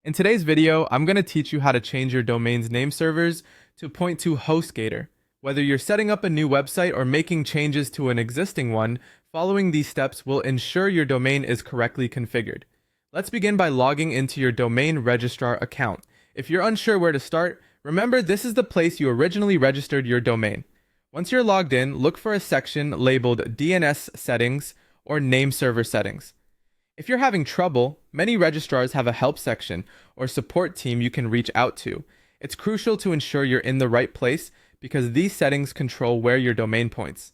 In today's video, I'm going to teach you how to change your domain's name servers to point to HostGator. Whether you're setting up a new website or making changes to an existing one, following these steps will ensure your domain is correctly configured. Let's begin by logging into your domain registrar account. If you're unsure where to start, remember this is the place you originally registered your domain. Once you're logged in, look for a section labeled DNS settings or name server settings. If you're having trouble, many registrars have a help section or support team you can reach out to. It's crucial to ensure you're in the right place because these settings control where your domain points.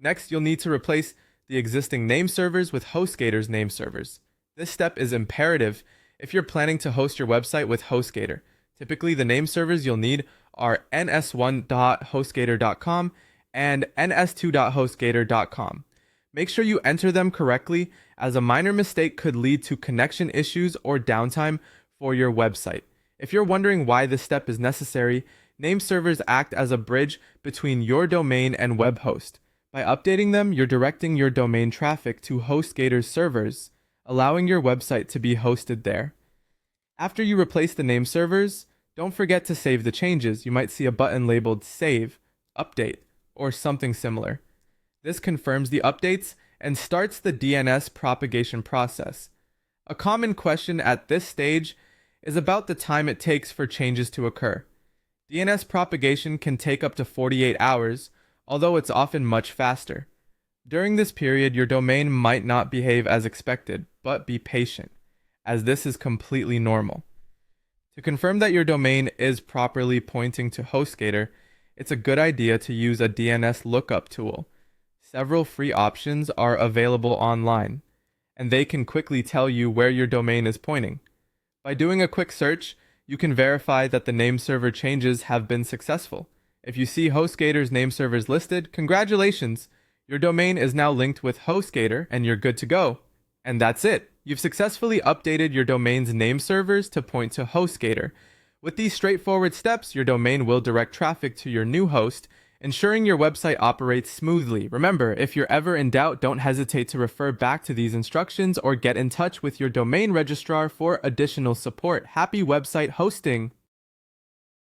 Next, you'll need to replace the existing name servers with HostGator's name servers. This step is imperative if you're planning to host your website with HostGator. Typically, the name servers you'll need are ns1.hostgator.com and ns2.hostgator.com. Make sure you enter them correctly, as a minor mistake could lead to connection issues or downtime for your website. If you're wondering why this step is necessary, name servers act as a bridge between your domain and web host. By updating them, you're directing your domain traffic to HostGator's servers, allowing your website to be hosted there. After you replace the name servers, don't forget to save the changes. You might see a button labeled Save, Update, or something similar. This confirms the updates and starts the DNS propagation process. A common question at this stage is about the time it takes for changes to occur. DNS propagation can take up to 48 hours, although it's often much faster. During this period, your domain might not behave as expected, but be patient, as this is completely normal. To confirm that your domain is properly pointing to HostGator, it's a good idea to use a DNS lookup tool. Several free options are available online, and they can quickly tell you where your domain is pointing. By doing a quick search, you can verify that the name server changes have been successful. If you see HostGator's name servers listed, congratulations! Your domain is now linked with HostGator and you're good to go. And that's it! You've successfully updated your domain's name servers to point to HostGator. With these straightforward steps, your domain will direct traffic to your new host, ensuring your website operates smoothly. Remember, if you're ever in doubt, don't hesitate to refer back to these instructions or get in touch with your domain registrar for additional support. Happy website hosting!